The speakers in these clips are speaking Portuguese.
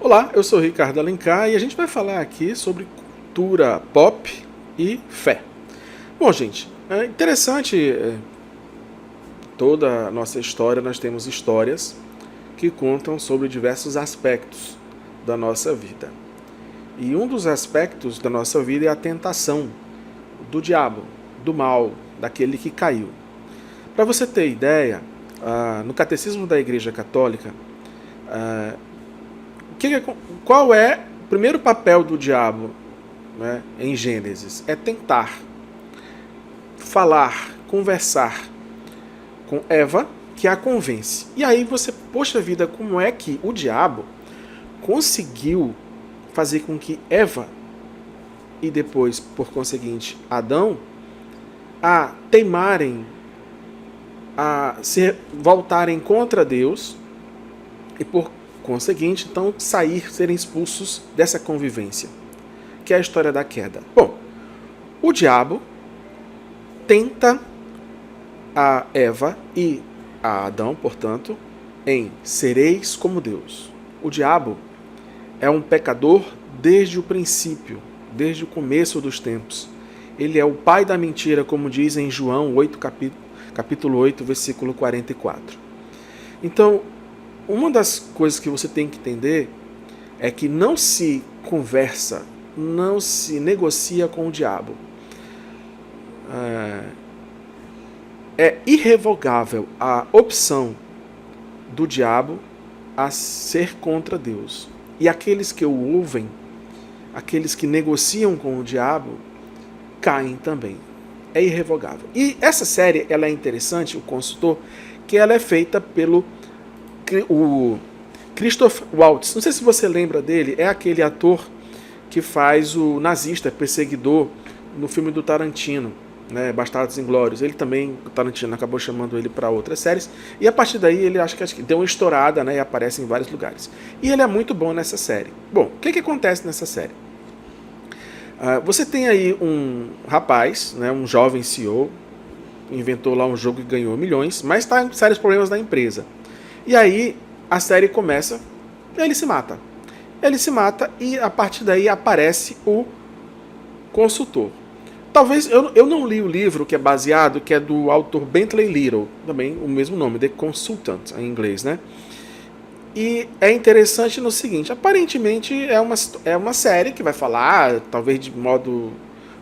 Olá, eu sou o Ricardo Alencar e a gente vai falar aqui sobre cultura pop e fé. Bom, gente, é interessante toda a nossa história, nós temos histórias que contam sobre diversos aspectos da nossa vida. E um dos aspectos da nossa vida é a tentação do diabo, do mal, daquele que caiu. Para você ter ideia, no Catecismo da Igreja Católica, qual é o primeiro papel do diabo, né, em Gênesis? É tentar falar, conversar com Eva, que a convence. E aí você, poxa vida, como é que o diabo conseguiu fazer com que Eva e depois, por conseguinte, Adão, a teimarem, a se voltarem contra Deus e por conseguinte, então, serem expulsos dessa convivência, que é a história da queda. Bom, o diabo tenta a Eva e a Adão, portanto, em sereis como Deus. O diabo é um pecador desde o princípio, desde o começo dos tempos. Ele é o pai da mentira, como diz em João 8, capítulo 8, versículo 44. Então, uma das coisas que você tem que entender é que não se conversa, não se negocia com o diabo. É irrevogável a opção do diabo a ser contra Deus. E aqueles que o ouvem, aqueles que negociam com o diabo, caem também. É irrevogável. E essa série, ela é interessante, o Consultor, que ela é feita pelo o Christoph Waltz. Não sei se você lembra dele, é aquele ator que faz o nazista, perseguidor, no filme do Tarantino, né, Bastardos Inglórios. Ele também, o Tarantino acabou chamando ele para outras séries, e a partir daí ele acho que deu uma estourada, né, e aparece em vários lugares. E ele é muito bom nessa série. Bom, o que acontece nessa série? Você tem aí um rapaz, né, um jovem CEO, inventou lá um jogo e ganhou milhões, mas está em sérios problemas na empresa. E aí a série começa, ele se mata. Ele se mata e a partir daí aparece o consultor. Talvez, eu não li o livro que é baseado, que é do autor Bentley Little, também o mesmo nome, The Consultant, em inglês, né? E é interessante no seguinte, aparentemente é uma série que vai falar, talvez de modo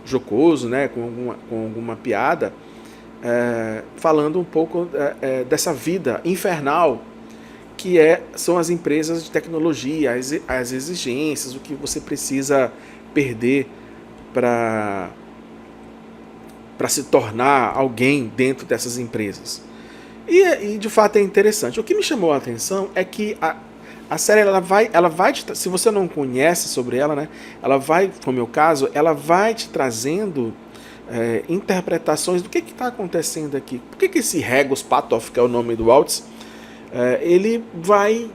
jocoso, né, com alguma piada, falando um pouco dessa vida infernal que são as empresas de tecnologia, as exigências, o que você precisa perder para se tornar alguém dentro dessas empresas. E de fato é interessante. O que me chamou a atenção é que a série ela vai se você não conhece sobre ela, né, ela vai, como é o meu caso, ela vai te trazendo interpretações do que está acontecendo aqui. Por que esse Regos Patoff, que é o nome do Waltz, ele vai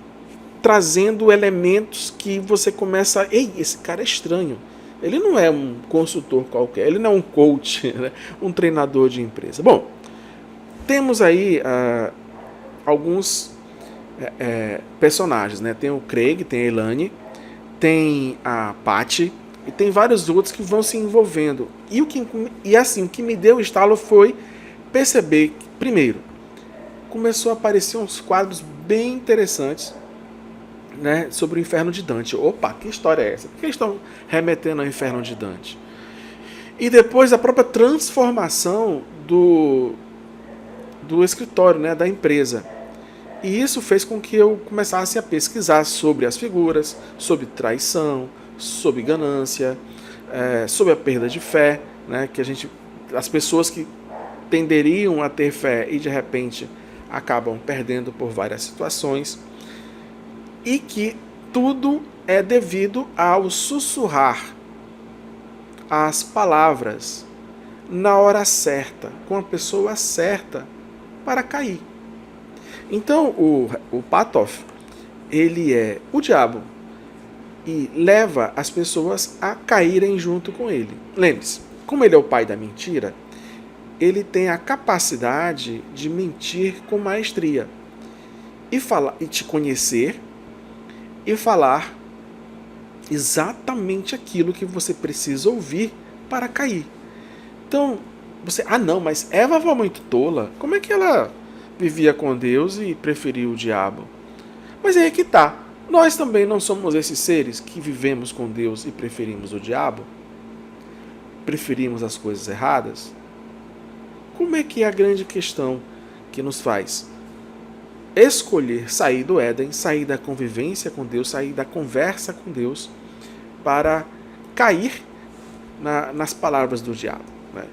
trazendo elementos que você começa, ei, esse cara é estranho. Ele não é um consultor qualquer, ele não é um coach, né? Um treinador de empresa. Bom, temos aí alguns personagens, né? Tem o Craig, tem a Elaine, tem a Patty e tem vários outros que vão se envolvendo. E assim, o que me deu estalo foi perceber que, primeiro, começou a aparecer uns quadros bem interessantes, né, sobre o Inferno de Dante. Opa, que história é essa? Por que eles estão remetendo ao Inferno de Dante? E depois a própria transformação do escritório, né, da empresa. E isso fez com que eu começasse a pesquisar sobre as figuras, sobre traição, sobre ganância, sobre a perda de fé, né, que as pessoas que tenderiam a ter fé e de repente acabam perdendo por várias situações, e que tudo é devido ao sussurrar as palavras na hora certa, com a pessoa certa para cair. Então o Patoff, ele é o diabo e leva as pessoas a caírem junto com ele. Lembre-se, como ele é o pai da mentira, ele tem a capacidade de mentir com maestria e te conhecer e falar exatamente aquilo que você precisa ouvir para cair. Então, não, mas Eva foi muito tola. Como é que ela vivia com Deus e preferiu o diabo? Mas aí é que tá. Nós também não somos esses seres que vivemos com Deus e preferimos o diabo? Preferimos as coisas erradas? Como é que é a grande questão que nos faz escolher sair do Éden, sair da convivência com Deus, sair da conversa com Deus, para cair nas palavras do diabo, né?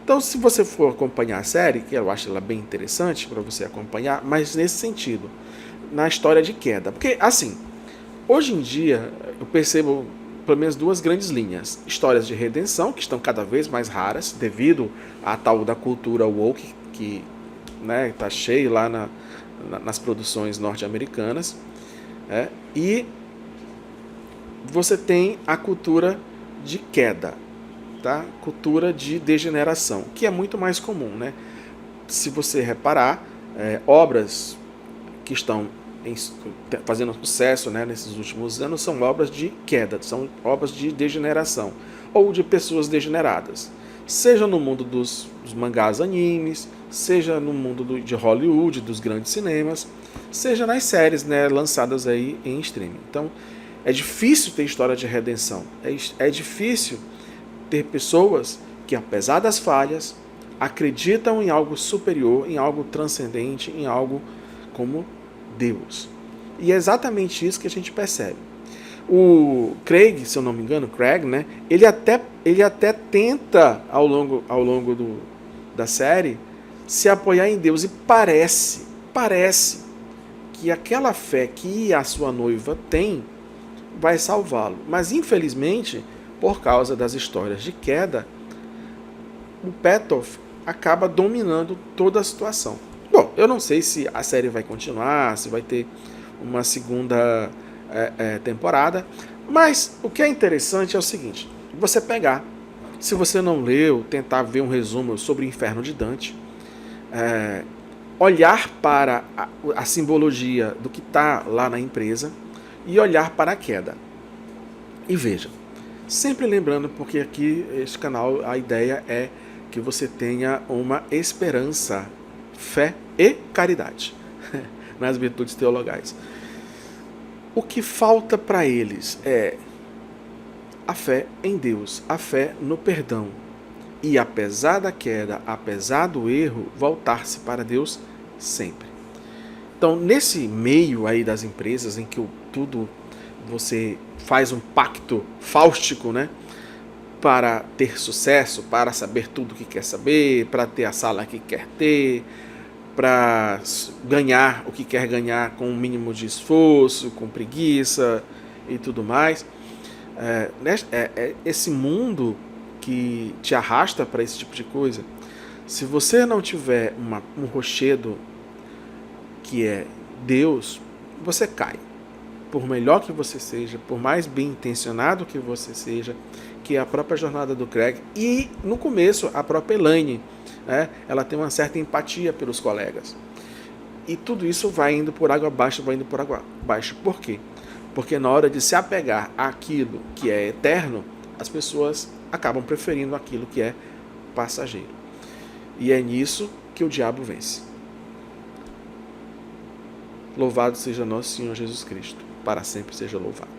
Então, se você for acompanhar a série, que eu acho ela bem interessante para você acompanhar, mas nesse sentido, na história de queda. Porque, assim, hoje em dia, eu percebo pelo menos duas grandes linhas. Histórias de redenção, que estão cada vez mais raras, devido à tal da cultura woke, que está cheio lá nas produções norte-americanas. E você tem a cultura de queda, tá? Cultura de degeneração, que é muito mais comum, né? Se você reparar, obras que estão fazendo sucesso, né, nesses últimos anos são obras de queda, são obras de degeneração ou de pessoas degeneradas, seja no mundo dos mangás, animes, seja no mundo de Hollywood, dos grandes cinemas, seja nas séries, né, lançadas aí em streaming. Então é difícil ter história de redenção, é difícil ter pessoas que, apesar das falhas, acreditam em algo superior, em algo transcendente, em algo como Deus. E é exatamente isso que a gente percebe. O Craig, se eu não me engano, né, ele até tenta, ao longo da série, se apoiar em Deus. E parece que aquela fé que a sua noiva tem vai salvá-lo. Mas, infelizmente, por causa das histórias de queda, o Petoff acaba dominando toda a situação. Bom, eu não sei se a série vai continuar, se vai ter uma segunda temporada, mas o que é interessante é o seguinte: você pegar, se você não leu, tentar ver um resumo sobre o Inferno de Dante, olhar para a simbologia do que está lá na empresa e olhar para a queda. E veja, sempre lembrando, porque aqui, este canal, a ideia é que você tenha uma esperança, fé e caridade nas virtudes teologais. O que falta para eles é a fé em Deus, a fé no perdão. E apesar da queda, apesar do erro, voltar-se para Deus sempre. Então, nesse meio aí das empresas, em que tudo você faz um pacto fáustico, né, para ter sucesso, para saber tudo o que quer saber, para ter a sala que quer ter, para ganhar o que quer ganhar com um mínimo de esforço, com preguiça e tudo mais. Esse mundo que te arrasta para esse tipo de coisa. Se você não tiver um rochedo que é Deus, você cai. Por melhor que você seja, por mais bem intencionado que você seja, que é a própria jornada do Craig, e no começo a própria Elaine, ela tem uma certa empatia pelos colegas. E tudo isso vai indo por água abaixo, Por quê? Porque na hora de se apegar àquilo que é eterno, as pessoas acabam preferindo aquilo que é passageiro. E é nisso que o diabo vence. Louvado seja nosso Senhor Jesus Cristo. Para sempre seja louvado.